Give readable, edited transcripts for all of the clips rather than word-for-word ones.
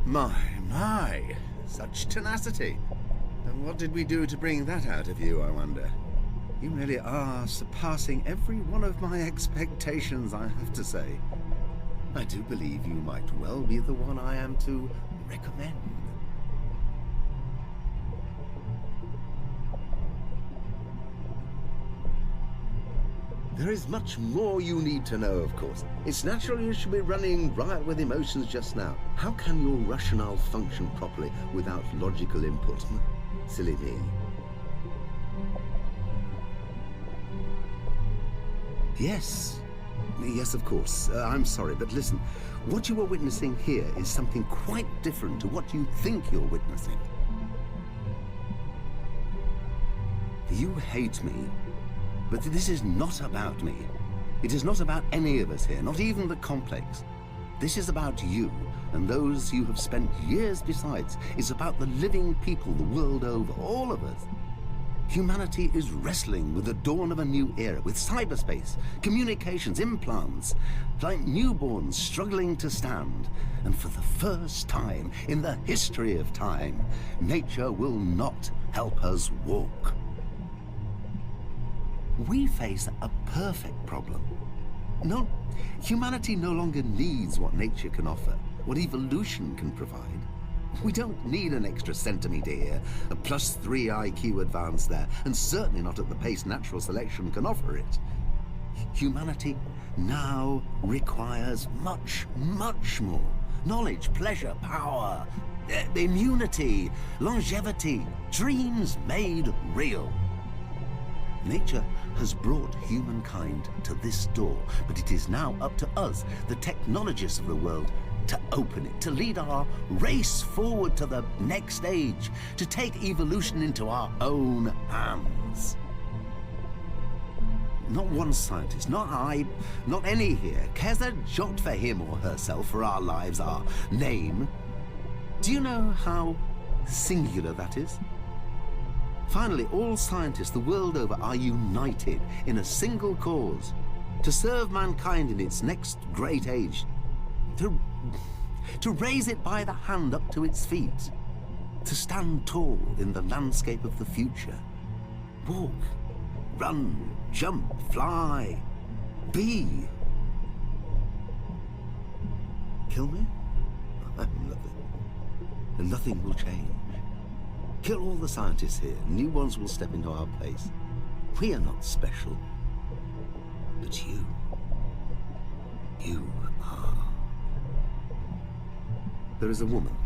My, such tenacity. And what did we do to bring that out of you, I wonder? You really are surpassing every one of my expectations, I have to say. I do believe you might well be the one I am to recommend. There is much more you need to know, of course. It's natural you should be running riot with emotions just now. How can your rationale function properly without logical input? Silly me. Yes, of course. I'm sorry, but listen. What you are witnessing here is something quite different to what you think you're witnessing. You hate me. But this is not about me. It is not about any of us here, not even the complex. This is about you, and those you have spent years besides. It's about the living people the world over, all of us. Humanity is wrestling with the dawn of a new era, with cyberspace, communications, implants, like newborns struggling to stand. And for the first time in the history of time, nature will not help us walk. We face a perfect problem. No, humanity no longer needs what nature can offer, what evolution can provide. We don't need an extra centimeter here, a +3 IQ advance there, and certainly not at the pace natural selection can offer it. Humanity now requires much, much more. Knowledge, pleasure, power, immunity, longevity, dreams made real. Nature has brought humankind to this door, but it is now up to us, the technologists of the world, to open it, to lead our race forward to the next age, to take evolution into our own hands. Not one scientist, not I, not any here, cares a jot for him or herself, for our lives, our name. Do you know how singular that is? Finally, all scientists the world over are united in a single cause, to serve mankind in its next great age, to raise it by the hand up to its feet, to stand tall in the landscape of the future. Walk, run, jump, fly, be. Kill me? I'm nothing, and nothing will change. Kill all the scientists here. New ones will step into our place. We are not special. But you are. There is a woman,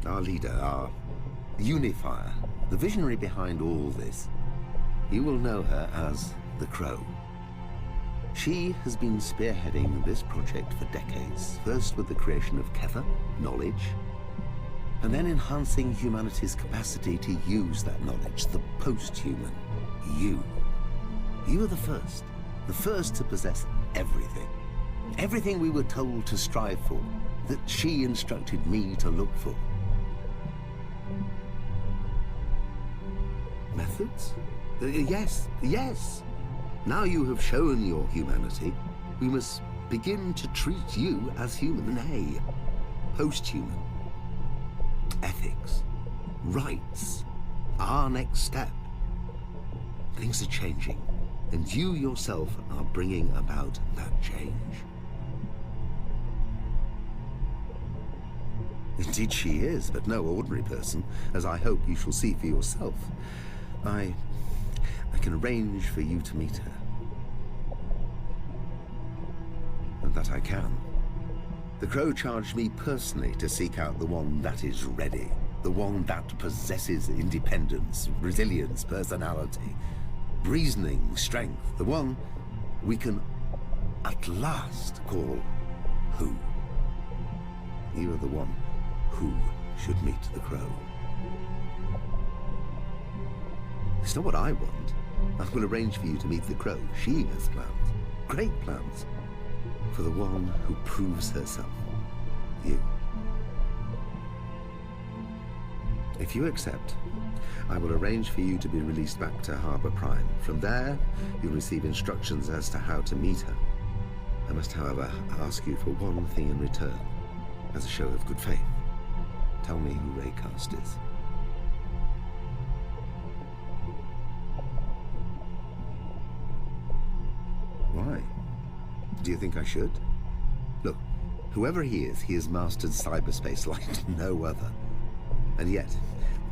our leader, our unifier, the visionary behind all this. You will know her as the Crow. She has been spearheading this project for decades, first with the creation of Kether, knowledge, and then enhancing humanity's capacity to use that knowledge, the post-human. You are the first to possess everything. Everything we were told to strive for, that she instructed me to look for. Methods? Yes. Now you have shown your humanity, we must begin to treat you as human, nay, post-human. Ethics, rights, our next step. Things are changing, and you yourself are bringing about that change. Indeed she is, but no ordinary person, as I hope you shall see for yourself. I can arrange for you to meet her. And that I can. The Crow charged me personally to seek out the one that is ready, the one that possesses independence, resilience, personality, reasoning, strength, the one we can at last call who. You are the one who should meet the Crow. It's not what I want. I will arrange for you to meet the Crow. She has plans, great plans, for the one who proves herself, you. If you accept, I will arrange for you to be released back to Harbor Prime. From there, you'll receive instructions as to how to meet her. I must, however, ask you for one thing in return, as a show of good faith. tell me who Raycast is. Why? Do you think I should? Look, whoever he has mastered cyberspace like no other. And yet,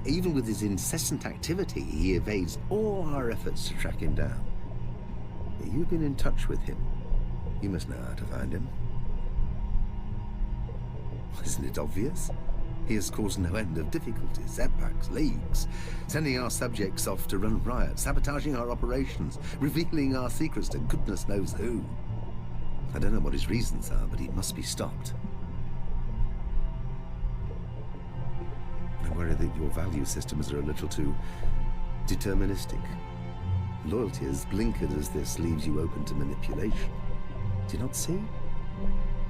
even with his incessant activity, he evades all our efforts to track him down. You've been in touch with him. You must know how to find him. Isn't it obvious? He has caused no end of difficulties, setbacks, leaks, sending our subjects off to run riot, sabotaging our operations, revealing our secrets to goodness knows who. I don't know what his reasons are, but he must be stopped. I worry that your value systems are a little too deterministic. Loyalty as blinkered as this leaves you open to manipulation. Do you not see?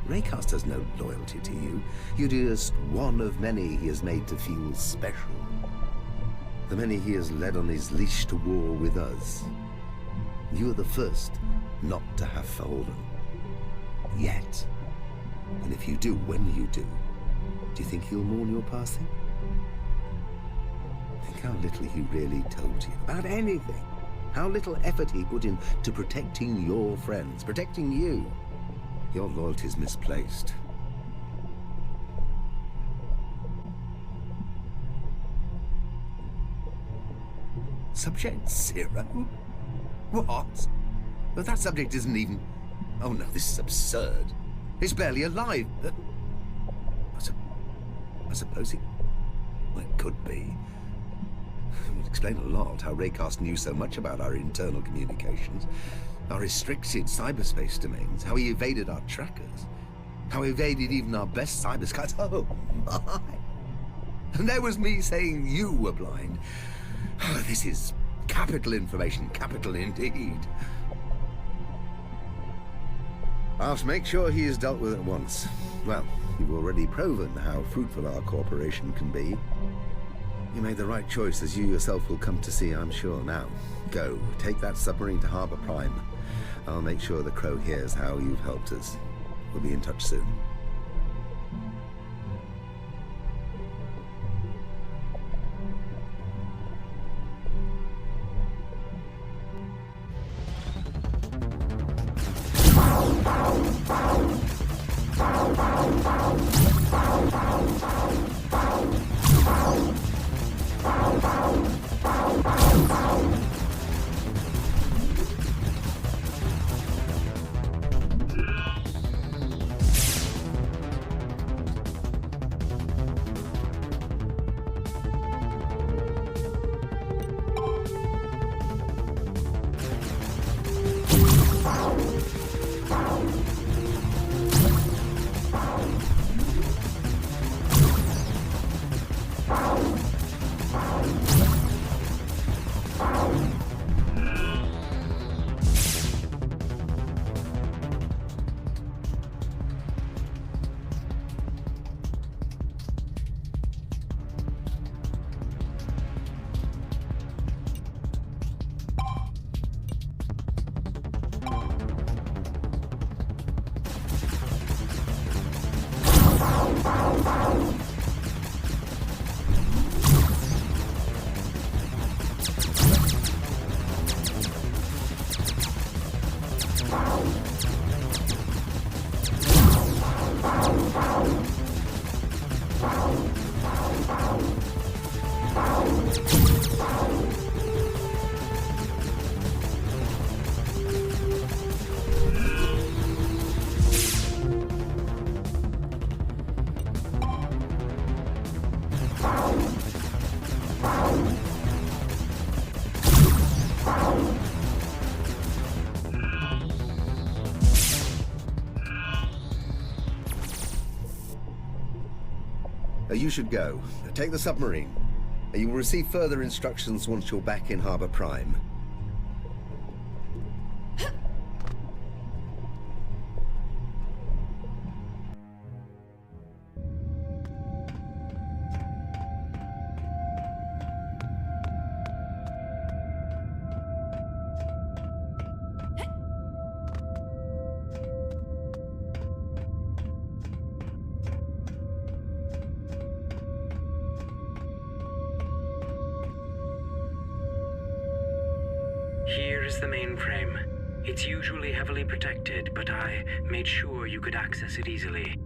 Raycast has no loyalty to you. You're just one of many he has made to feel special. The many he has led on his leash to war with us. You are the first not to have fallen. Yet. And if you do, when you do you think he'll mourn your passing? Think how little he really told you about anything. How little effort he put into protecting your friends, protecting you. Your loyalty is misplaced. Subject Zero? What? Well, that subject isn't even... Oh no, this is absurd. It's barely alive. I suppose it... Well, it could be. It would explain a lot how Raycast knew so much about our internal communications, our restricted cyberspace domains, how he evaded our trackers, how he evaded even our best cyber skies. Oh my! And there was me saying you were blind. Oh, this is capital information, capital indeed. I'll make sure he is dealt with at once. Well, you've already proven how fruitful our cooperation can be. You made the right choice, as you yourself will come to see, I'm sure. Now, go. Take that submarine to Harbor Prime. I'll make sure the Crow hears how you've helped us. We'll be in touch soon. You should go. Take the submarine. You will receive further instructions once you're back in Harbor Prime. is the mainframe. It's usually heavily protected, but I made sure you could access it easily.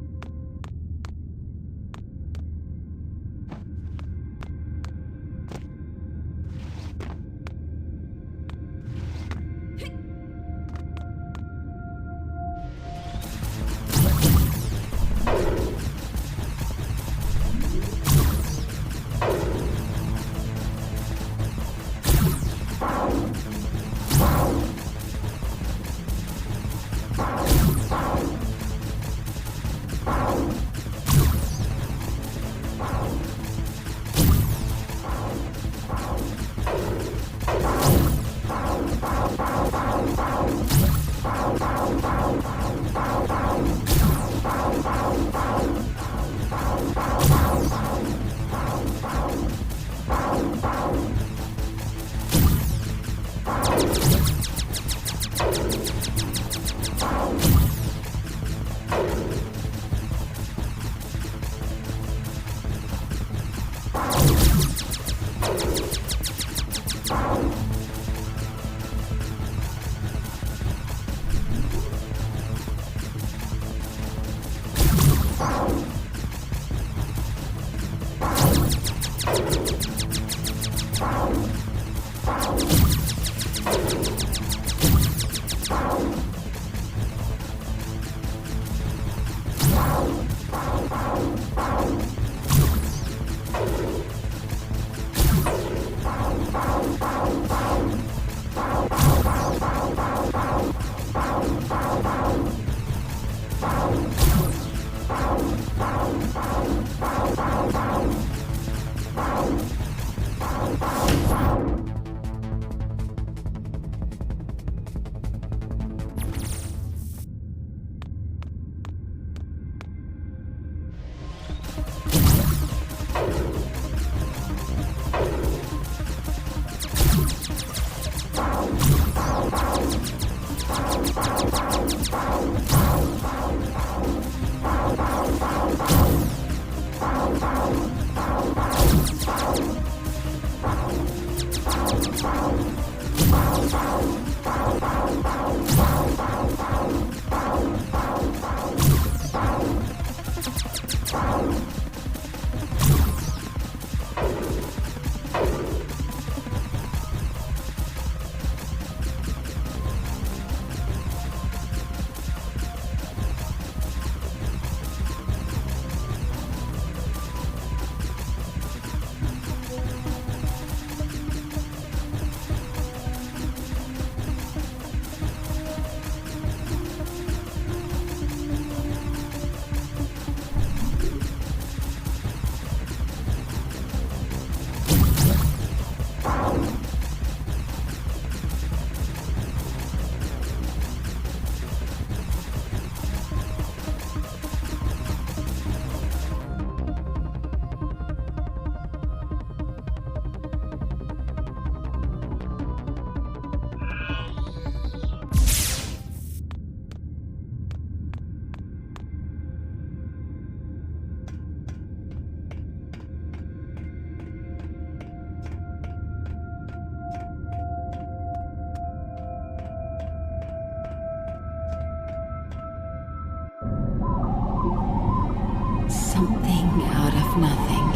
Something out of nothing.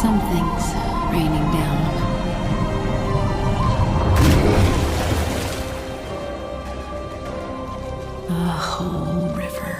Something's raining down. A whole river.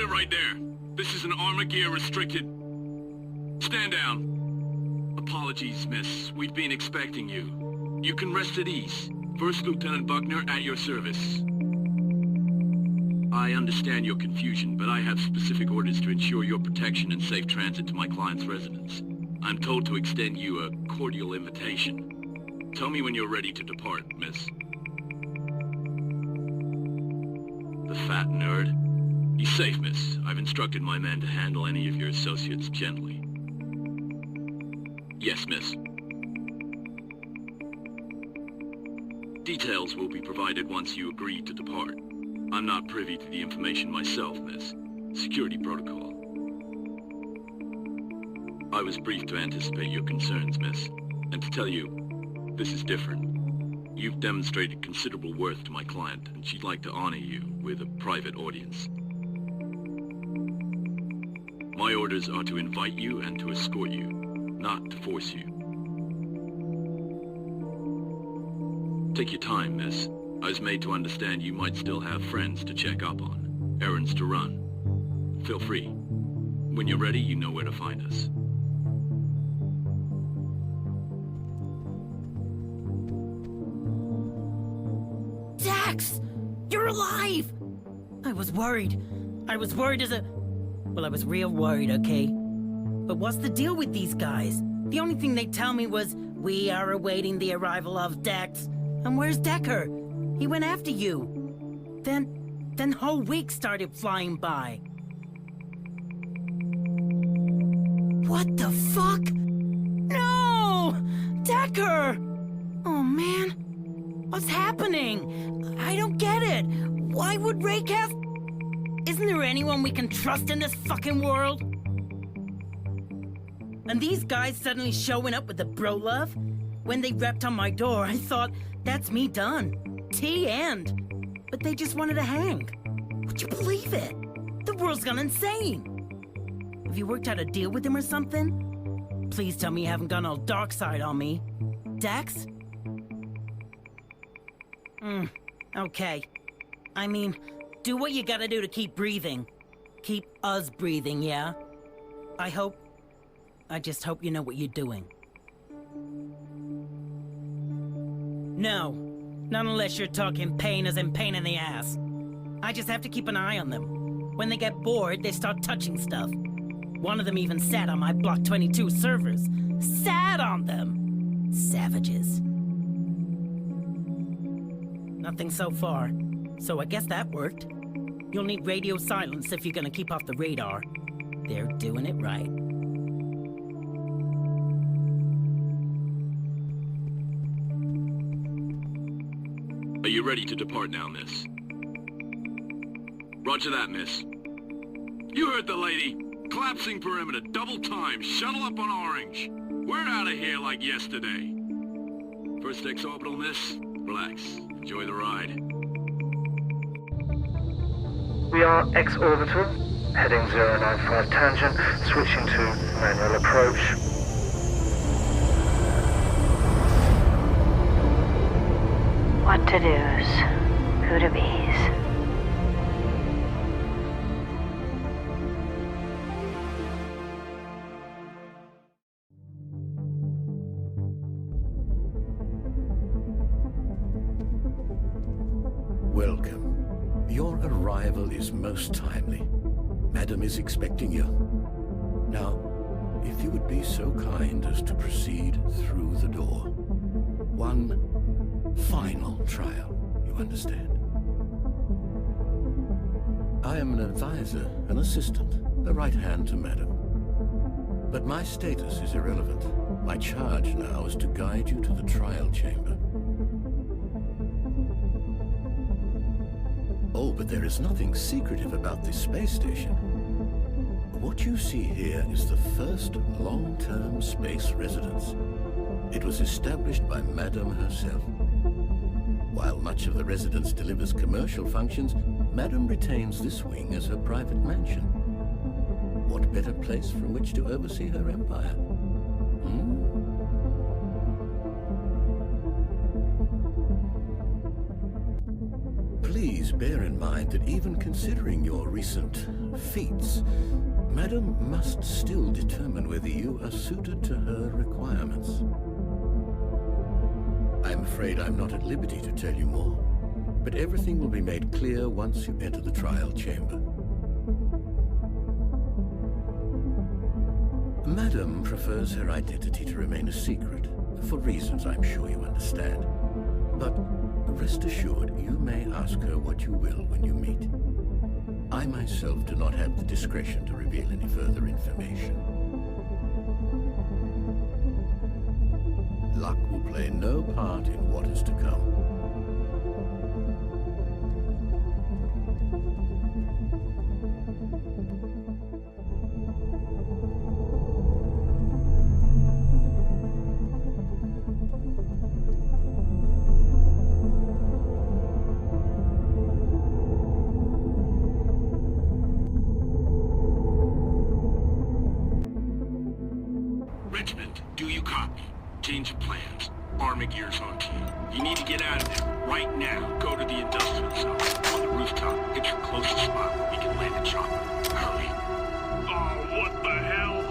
it right there. This is an armor gear restricted. Stand down. Apologies, miss. We've been expecting you. You can rest at ease. First Lieutenant Buckner at your service. I understand your confusion, but I have specific orders to ensure your protection and safe transit to my client's residence. I'm told to extend you a cordial invitation. Tell me when you're ready to depart, miss. The fat nerd. He's safe, miss. I've instructed my men to handle any of your associates gently. Yes, miss. Details will be provided once you agree to depart. I'm not privy to the information myself, miss. Security protocol. I was briefed to anticipate your concerns, miss. And to tell you, this is different. You've demonstrated considerable worth to my client, and she'd like to honor you with a private audience. My orders are to invite you and to escort you, not to force you. Take your time, miss. I was made to understand you might still have friends to check up on, errands to run. Feel free. When you're ready, you know where to find us. Dax! You're alive! I was worried. I was worried as a... Well, I was real worried, okay? But what's the deal with these guys? The only thing they tell me was, we are awaiting the arrival of Dax. And where's Decker? He went after you. Then whole week started flying by. What the fuck? No! Decker! Oh, man. What's happening? I don't get it. Why would Raycast... Isn't there anyone we can trust in this fucking world? And these guys suddenly showing up with the bro love? When they rapped on my door, I thought, that's me done. T-end. But they just wanted to hang. Would you believe it? The world's gone insane. Have you worked out a deal with him or something? Please tell me you haven't gone all dark side on me. Dax? Okay. I mean, do what you gotta do to keep breathing. Keep us breathing, yeah? I just hope you know what you're doing. No. Not unless you're talking pain as in pain in the ass. I just have to keep an eye on them. When they get bored, they start touching stuff. One of them even sat on my Block 22 servers. Sat on them! Savages. Nothing so far. So I guess that worked. You'll need radio silence if you're gonna keep off the radar. They're doing it right. Are you ready to depart now, miss? Roger that, miss. You heard the lady. Collapsing perimeter, double time, shuttle up on Orange. We're out of here like yesterday. First X-orbital, miss. Relax. Enjoy the ride. We are X-orbital, heading 095 tangent, switching to manual approach. What to do's, who to be's. Welcome. Your arrival is most timely. Madam is expecting you. Now, if you would be so kind as to proceed through the door. One final trial, you understand? I am an advisor, an assistant, a right hand to Madam. But my status is irrelevant. My charge now is to guide you to the trial chamber. Oh, but there is nothing secretive about this space station. What you see here is the first long-term space residence. It was established by Madam herself. While much of the residence delivers commercial functions, Madam retains this wing as her private mansion. What better place from which to oversee her empire? Please Please bear in mind that even considering your recent feats, Madam must still determine whether you are suited to her requirements. I'm afraid I'm not at liberty to tell you more, but everything will be made clear once you enter the trial chamber. Madam prefers her identity to remain a secret, for reasons I'm sure you understand. But rest assured, you may ask her what you will when you meet. I myself do not have the discretion to reveal any further information. Luck will play no part in what is to come. Richmond, do you copy? Change of plans. Army gear's on to you. You need to get out of there right now. Go to the industrial zone on the rooftop. It's the closest spot where we can land a chopper. Hurry. Oh, what the hell?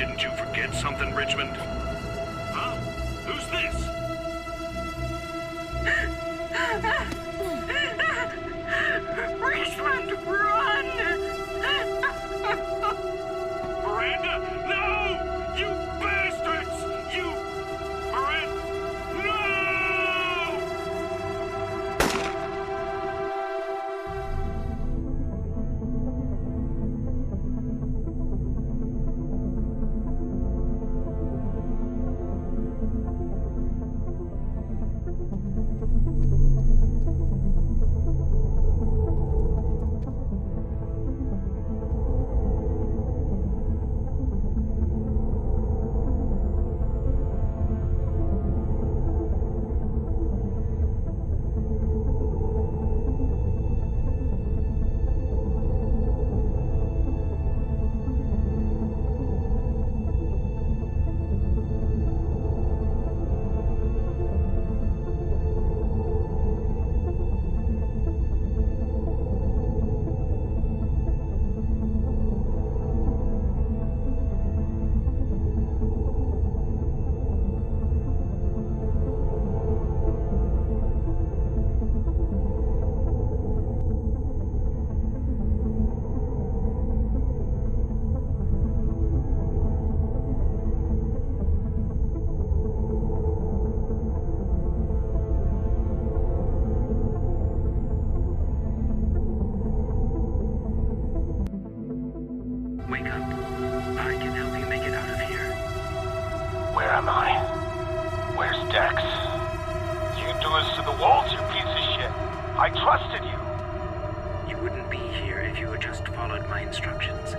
Didn't you forget something, Richmond? Huh? Who's this? Richmond, run! Miranda! No! You bastards! You... Miranda! No! Wake up. I can help you make it out of here. Where am I? Where's Dex? You do this to the walls, you piece of shit. I trusted you. You wouldn't be here if you had just followed my instructions.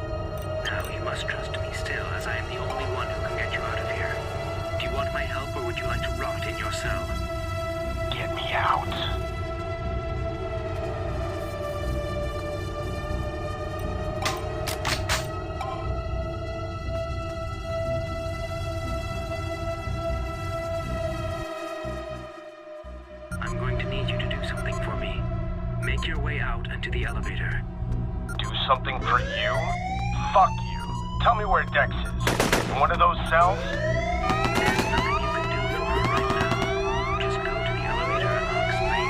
Now you must trust me still, as I am the only one who can get you out of here. Do you want my help, or would you like to rot in your cell? Get me out. I'm going to need you to do something for me. Make your way out and to the elevator. Do something for you? Fuck you. Tell me where Dex is. In one of those cells? There's nothing you can do for her right now. Just go to the elevator and I'll explain.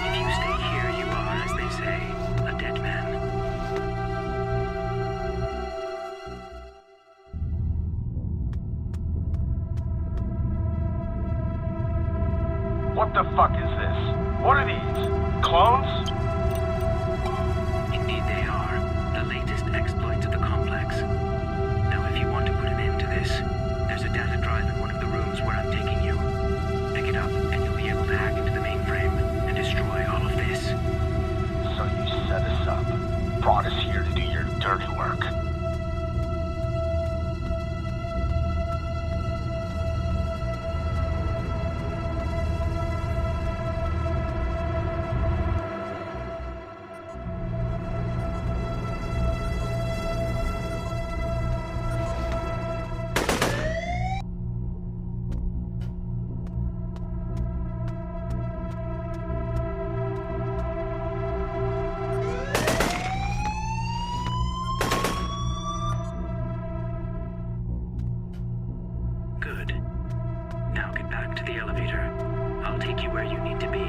If you stay here, you are, as they say, a dead man. What the fuck is this? What are these? Clones? Indeed they are. The latest exploits of the complex. Now if you want to put an end to this, there's a data drive in one of the rooms where I'm taking you. Pick it up and you'll be able to hack into the mainframe and destroy all of this. So you set us up. Brought us here to do your dirty work. Good. Now get back to the elevator. I'll take you where you need to be.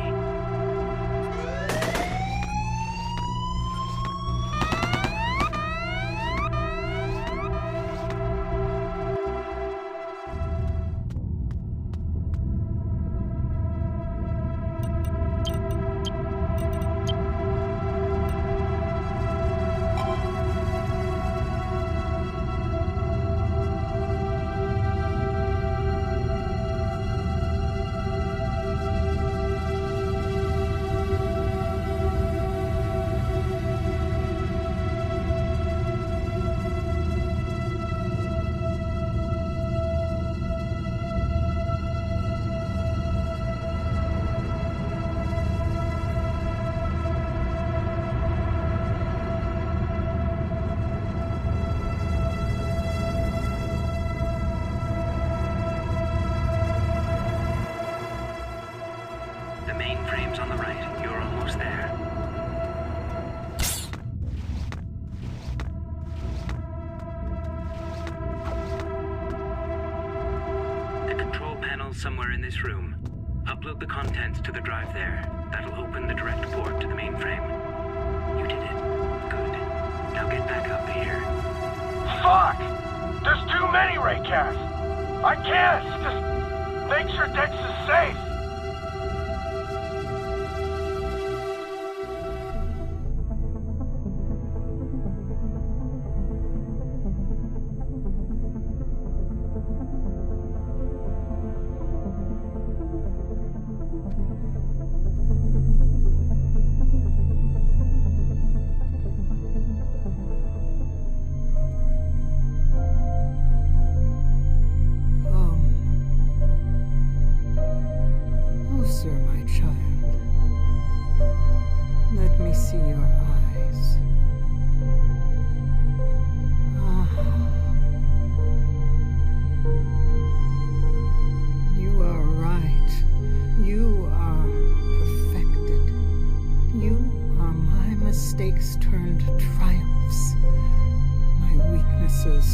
somewhere in this room. Upload the contents to the drive there. That'll open the direct port to the mainframe. You did it. Good. Now get back up here. Fuck! There's too many Raycasts! I can't! Just make sure Dex is safe!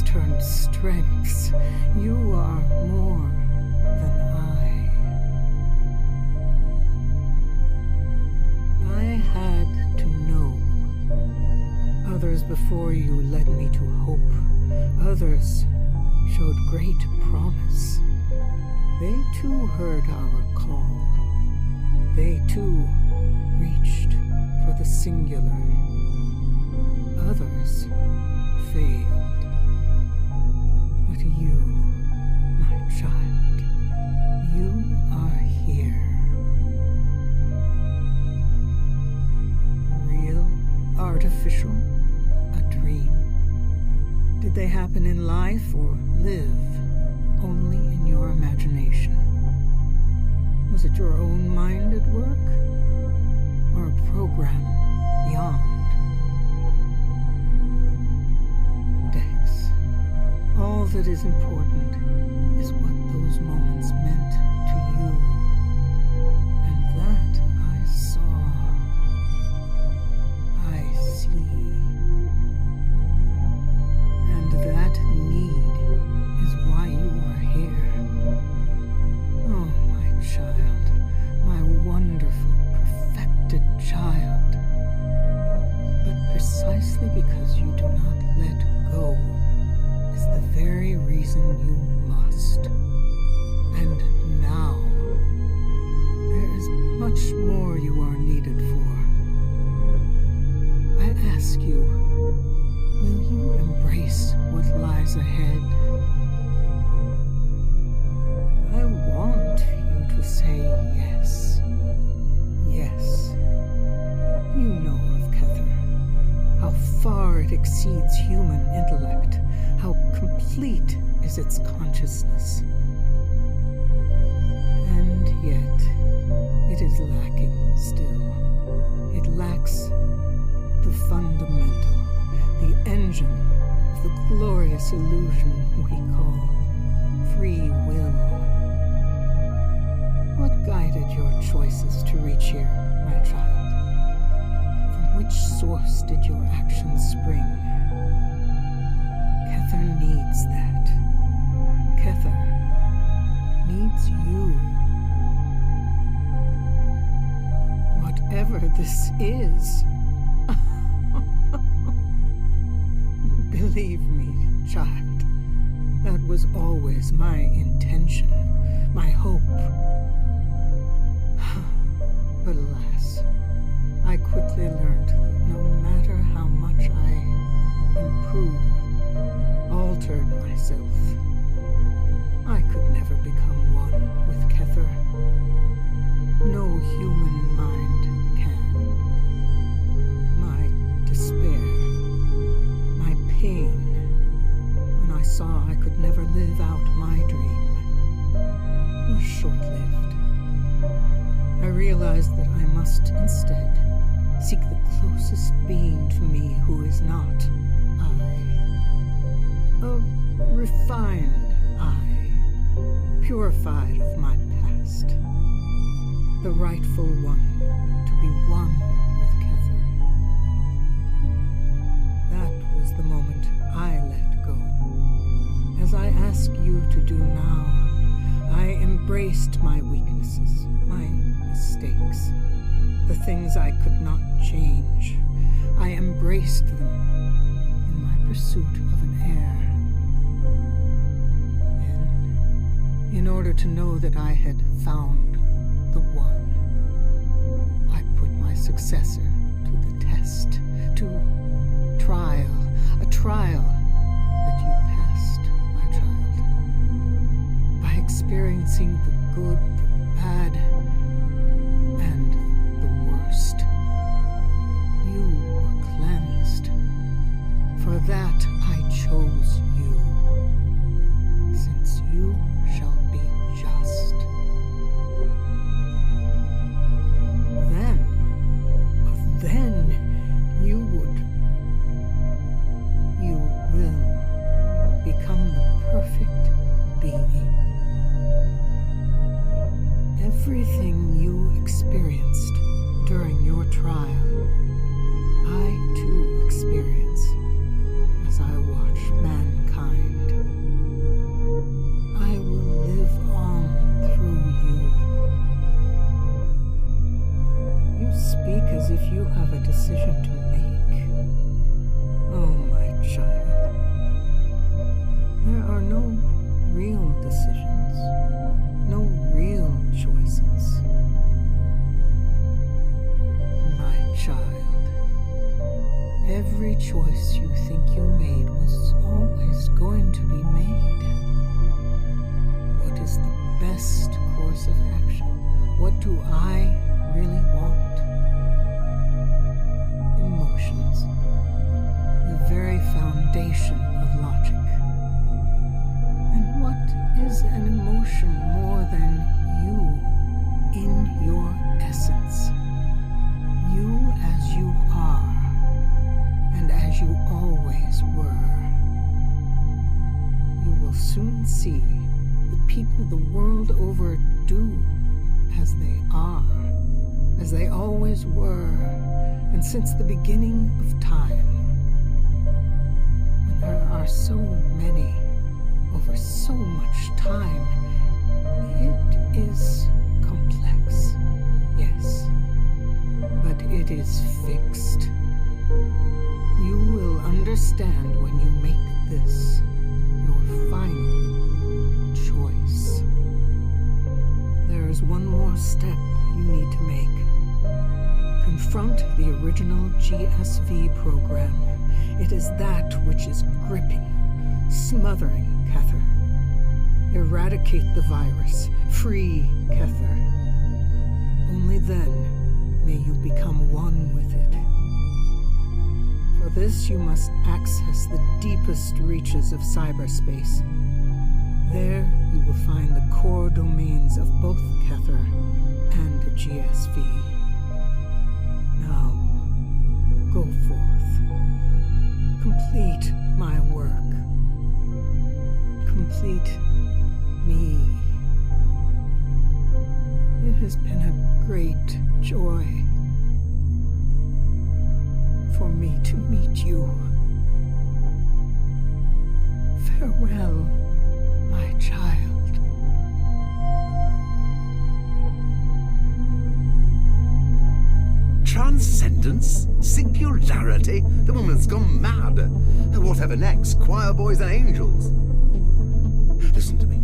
Turned strengths. You are more than I had to know. Others before you led me to hope. Others showed great promise. They too heard our call. They too reached for the singular. Others failed. But you, my child, you are here. Real, artificial, a dream. Did they happen in life or live only in your imagination? Was it your own mind at work? Or a program beyond? All that is important is what those moments meant to you. And that I saw. I see. And that need is why you are here. Oh, my child. My wonderful, perfected child. But precisely because you do not let go is the very reason you must. And now, there is much more you are needed for. I ask you, will you embrace what lies ahead? I want you to say yes. Yes. You know of Kether, how far it exceeds human intellect. How complete is its consciousness. And yet, it is lacking still. It lacks the fundamental, the engine of the glorious illusion we call free will. What guided your choices to reach here, my child? From which source did your actions spring? Kether needs that. Kether needs you. Whatever this is. Believe me, child, that was always my intention, my hope. But alas, I quickly learned that no matter how much I improved, altered myself, I could never become one with Kether. No human mind can. My despair, my pain, when I saw I could never live out my dream, was short-lived. I realized that I must instead seek the closest being to me who is not I. A refined I, purified of my past. The rightful one to be one with Kether. That was the moment I let go. As I ask you to do now, I embrace embraced my weaknesses, my mistakes, the things I could not change. I embraced them in my pursuit of an heir. And in order to know that I had found the one, I put my successor to the test, to trial, a trial that you passed, my child, by experiencing the good, the bad, and the worst. You were cleansed. For that I chose you, since you shall be just. Then you will become the perfect being. Everything you experienced during your trial, I too experience as I watch mankind. I will live on through you. You speak as if you have a decision to make. Oh, my child. There are no real decisions, no real choices. My child, every choice you think you made was always going to be made. What is the best course of action? What do I really want? Emotions, the very foundation of logic. And what is an emotion more than you in your essence? You as you are, and as you always were. You will soon see that people the world over do as they are, as they always were, and since the beginning of time. When there are so many over so much time, it is complex, yes, but it is fixed. You will understand when you make this your final choice. There is one more step you need to make. Confront the original GSV program. It is that which is gripping, smothering Kether. Eradicate the virus. Free Kether. Only then may you become one with it. For this you must access the deepest reaches of cyberspace. There you will find the core domains of both Kether and GSV. Now, go forth. Complete my work. Complete me. It has been a great joy for me to meet you. Farewell, my child. Transcendence? Singularity? The woman's gone mad. Whatever next? Choir boys and angels? Listen to me.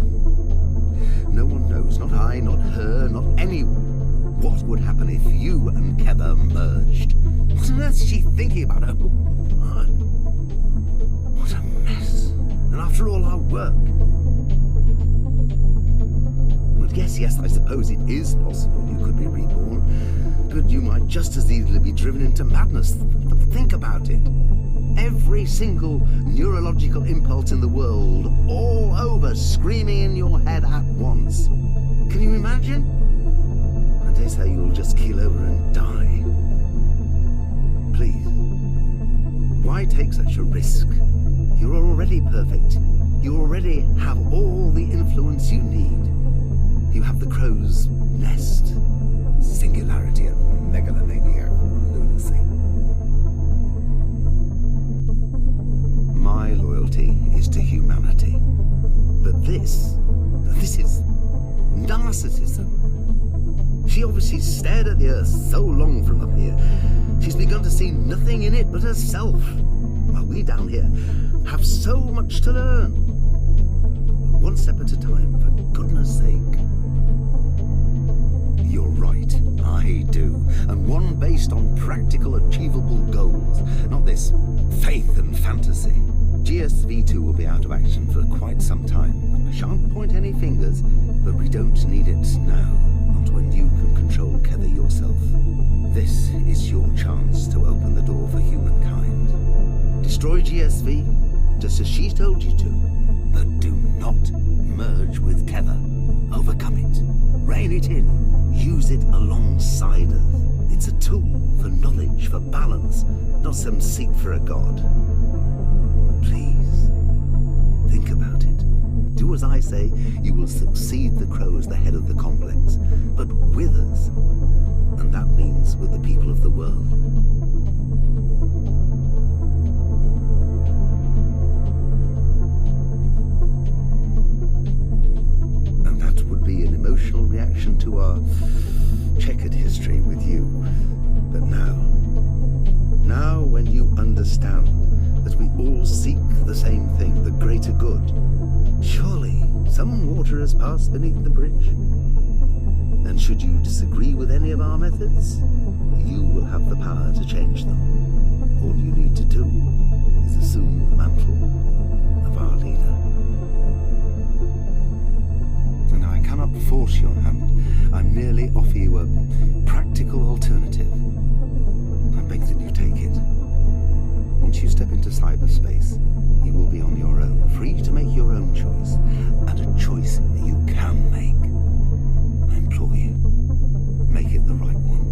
No one knows, not I, not her, not anyone, what would happen if you and Kether merged. What on earth is she thinking about? Oh, my. What a mess. And after all our work. Well, yes, I suppose it is possible you could be reborn. But you might just as easily be driven into madness. Think about it. Every single neurological impulse in the world, all over, screaming in your head at once. Can you imagine? I dare say you'll just keel over and die. Please, why take such a risk? You're already perfect. You already have all the influence you need. You have the crow's nest, singularity and megalomaniac lunacy. My loyalty is to humanity. But this is none narcissism. She obviously stared at the Earth so long from up here, she's begun to see nothing in it but herself. While we down here have so much to learn. One step at a time, for goodness sake. You're right, I do. And one based on practical, achievable goals, not this faith and fantasy. GSV2 will be out of action for quite some time. I shan't point any fingers, but we don't need it now. Not when you can control Kether yourself. This is your chance to open the door for humankind. Destroy GSV, just as she told you to. But do not merge with Kether. Overcome it. Rein it in. Use it alongside us. It's a tool for knowledge, for balance, not some seek for a god. Please, think about it. Do as I say, you will succeed the Crow as the head of the complex, but with us. And that means with the people of the world. And that would be an emotional reaction to our checkered history with you. But now when you understand that we all seek the same thing, the greater good, surely some water has passed beneath the bridge. And should you disagree with any of our methods, you will have the power to change them. All you need to do is assume the mantle of our leader. And I cannot force your hand. I merely offer you a practical alternative. I beg that you take it. Once you step into cyberspace, you will be on your own, free to make your own choice, and a choice you can make. I implore you, make it the right one.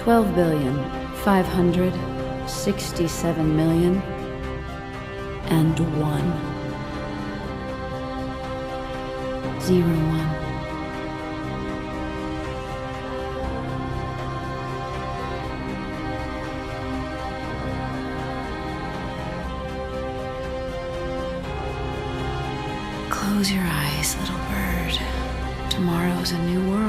$12,567,001. Close your eyes, little bird. Tomorrow's a new world.